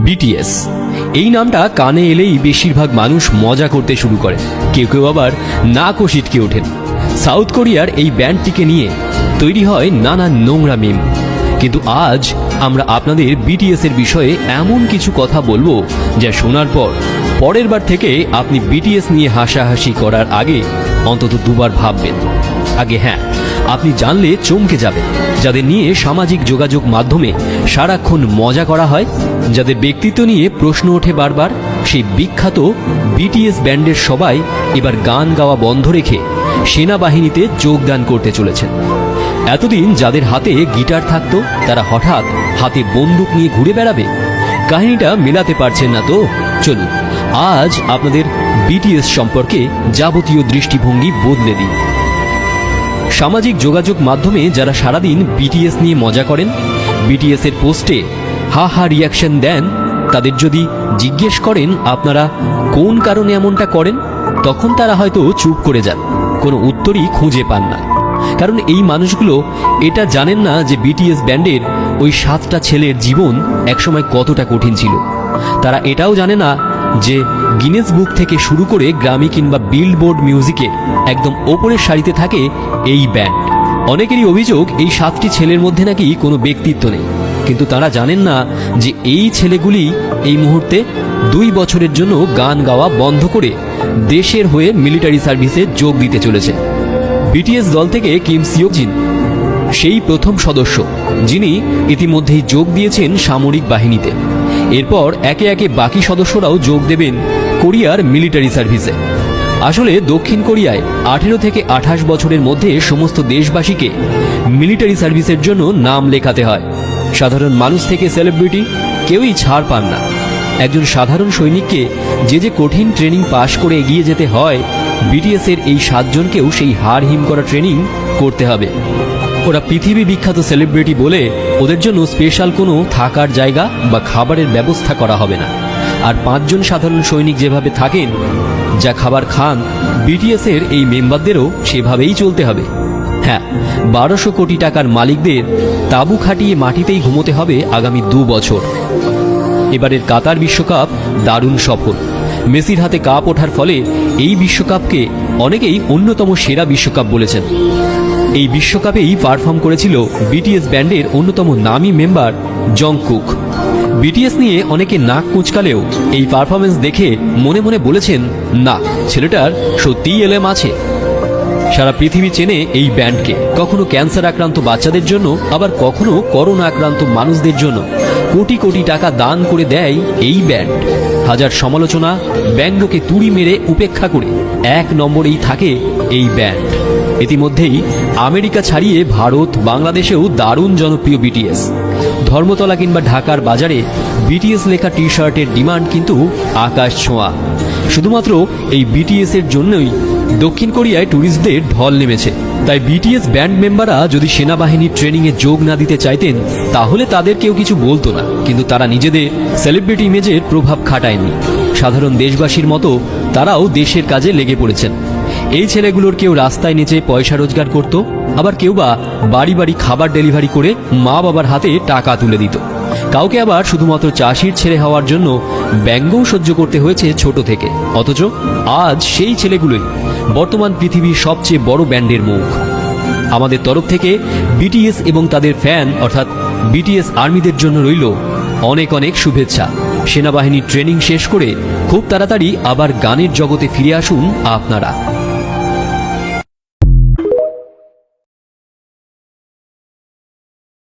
BTS এই নামটা কানে এলেই বেশিরভাগ মানুষ মজা করতে শুরু করে, কেউ কেউ আবার নাকও সিটকে ওঠেন। সাউথ কোরিয়ার এই ব্যান্ডটিকে নিয়ে তৈরি হয় নানা নোংরা মিম। কিন্তু আজ আমরা আপনাদের বিটিএস এর বিষয়ে এমন কিছু কথা বলবো যা শোনার পর পরের বার থেকে আপনি বিটিএস নিয়ে হাসাহাসি করার আগে অন্তত দুবার ভাববেন। আগে হ্যাঁ, আপনি জানলে চমকে যাবেন, যাদের নিয়ে সামাজিক যোগাযোগ মাধ্যমে সারাক্ষণ মজা করা হয়, যাদের ব্যক্তিত্ব নিয়ে প্রশ্ন ওঠে বারবার, সেই বিখ্যাত বিটিএস ব্যান্ডের সবাই এবার গান গাওয়া বন্ধ রেখে সেনাবাহিনীতে যোগদান করতে চলেছেন। এতদিন যাদের হাতে গিটার থাকতো তারা হঠাৎ হাতে বন্দুক নিয়ে ঘুরে বেড়াবে। কাহিনীটা মেলাতে পারছেন না তো? চলুন আজ আপনাদের বিটিএস সম্পর্কে যাবতীয় দৃষ্টিভঙ্গি বদলে দিন। সামাজিক যোগাযোগ মাধ্যমে যারা সারাদিন বিটিএস নিয়ে মজা করেন, বিটিএস এর পোস্টে হা হা রিয়াকশন দেন, তাদের যদি জিজ্ঞেস করেন আপনারা কোন কারণে এমনটা করেন, তখন তারা হয়তো চুপ করে যান, কোনো উত্তরই খুঁজে পান না। কারণ এই মানুষগুলো এটা জানেন না যে বিটিএস ব্যান্ডের ওই 7টা ছেলের জীবন একসময় কতটা কঠিন ছিল। তারা এটাও জানে না যে গিনেস বুক থেকে শুরু করে গ্রামি কিংবা বিলবোর্ড মিউজিকের একদম ওপরের সারিতে থাকে এই ব্যান্ড। অনেকেরই অভিযোগ এই 7টি ছেলের মধ্যে নাকি কোনো ব্যক্তিত্ব নেই, কিন্তু তারা জানেন না যে এই ছেলেগুলি এই মুহূর্তে 2 বছরের জন্য গান গাওয়া বন্ধ করে দেশের হয়ে মিলিটারি সার্ভিসে যোগ দিতে চলেছে। বিটিএস দল থেকে কিম সিওকজিন সেই প্রথম সদস্য যিনি ইতিমধ্যেই যোগ দিয়েছেন সামরিক বাহিনীতে। এরপর একে একে বাকি সদস্যরাও যোগ দেবেন কোরিয়ার মিলিটারি সার্ভিসে। আসলে দক্ষিণ কোরিয়ায় 18 থেকে 28 বছরের মধ্যে সমস্ত দেশবাসীকে মিলিটারি সার্ভিসের জন্য নাম লেখাতে হয়। সাধারণ মানুষ থেকে সেলিব্রিটি কেউই ছাড় পান না। একজন সাধারণ সৈনিককে যে কঠিন ট্রেনিং পাশ করে এগিয়ে যেতে হয়, বিটিএস এর এই 7 জনকেও সেই হাড় হিম করা ট্রেনিং করতে হবে। ওরা পৃথিবী বিখ্যাত সেলিব্রিটি বলে ওদের জন্য স্পেশাল কোনো থাকার জায়গা বা খাবারের ব্যবস্থা করা হবে না। আর 5 জন সাধারণ সৈনিক যেভাবে থাকেন, যা খাবার খান, বিটিএস এর এই মেম্বারদেরও সেভাবেই চলতে হবে। হ্যাঁ, 1200 কোটি টাকার মালিকদের তাঁবু খাটিয়ে মাটিতেই ঘুমোতে হবে আগামী 2 বছর। এবারের কাতার বিশ্বকাপ দারুণ সফল। মেসির হাতে কাপ ওঠার ফলে এই বিশ্বকাপকে অনেকেই অন্যতম সেরা বিশ্বকাপ বলেছেন। এই বিশ্বকাপেই পারফর্ম করেছিল বিটিএস ব্যান্ডের অন্যতম নামী মেম্বার জংকুক। বিটিএস নিয়ে অনেকে নাক কুঁচকালেও এই পারফরমেন্স দেখে মনে মনে বলেছেন, না, ছেলেটার সত্যিই এলেম আছে। সারা পৃথিবী চেনে এই ব্যান্ডকে, কখনো ক্যান্সার আক্রান্ত বাচ্চাদের জন্য, আবার কখনো করোনা আক্রান্ত মানুষদের জন্য কোটি কোটি টাকা দান করে দেয় এই ব্যান্ড। হাজার সমালোচনা ব্যঙ্গকে তুড়ি মেরে উপেক্ষা করে 1 নম্বরেই থাকে এই ব্যান্ড। ইতিমধ্যেই আমেরিকা ছাড়িয়ে ভারত, বাংলাদেশেও দারুণ জনপ্রিয় বিটিএস। ধর্মতলা কিংবা ঢাকার বাজারে বিটিএস লেখা টি শার্টের ডিমান্ড কিন্তু আকাশ ছোঁয়া। শুধুমাত্র এই বিটিএস এর জন্যই দক্ষিণ কোরিয়ায় ট্যুরিস্টদের ঢল নেমেছে। তাই বিটিএস ব্যান্ড মেম্বাররা যদি সেনাবাহিনীর ট্রেনিংয়ে যোগ না দিতে চাইতেন, তাহলে তাদের কেউ কিছু বলতো না। কিন্তু তারা নিজেদের সেলিব্রিটি ইমেজের প্রভাব খাটায়নি। সাধারণ দেশবাসীর মতো তারাও দেশের কাজে লেগে পড়েছেন। এই ছেলেগুলোর কেউ রাস্তায় নেচে পয়সা রোজগার করত, আবার কেউ বা বাড়ি বাড়ি খাবার ডেলিভারি করে মা বাবার হাতে টাকা তুলে দিত। কাউকে আবার শুধুমাত্র চাষির ছেলে হওয়ার জন্য ব্যঙ্গও সহ্য করতে হয়েছে ছোট থেকে। অথচ আজ সেই ছেলেগুলোই বর্তমান পৃথিবীর সবচেয়ে বড় ব্যান্ডের মুখ। আমাদের তরফ থেকে বিটিএস এবং তাদের ফ্যান অর্থাৎ বিটিএস আর্মিদের জন্য রইল অনেক অনেক শুভেচ্ছা। সেনাবাহিনীর ট্রেনিং শেষ করে খুব তাড়াতাড়ি আবার গানের জগতে ফিরে আসুন আপনারা।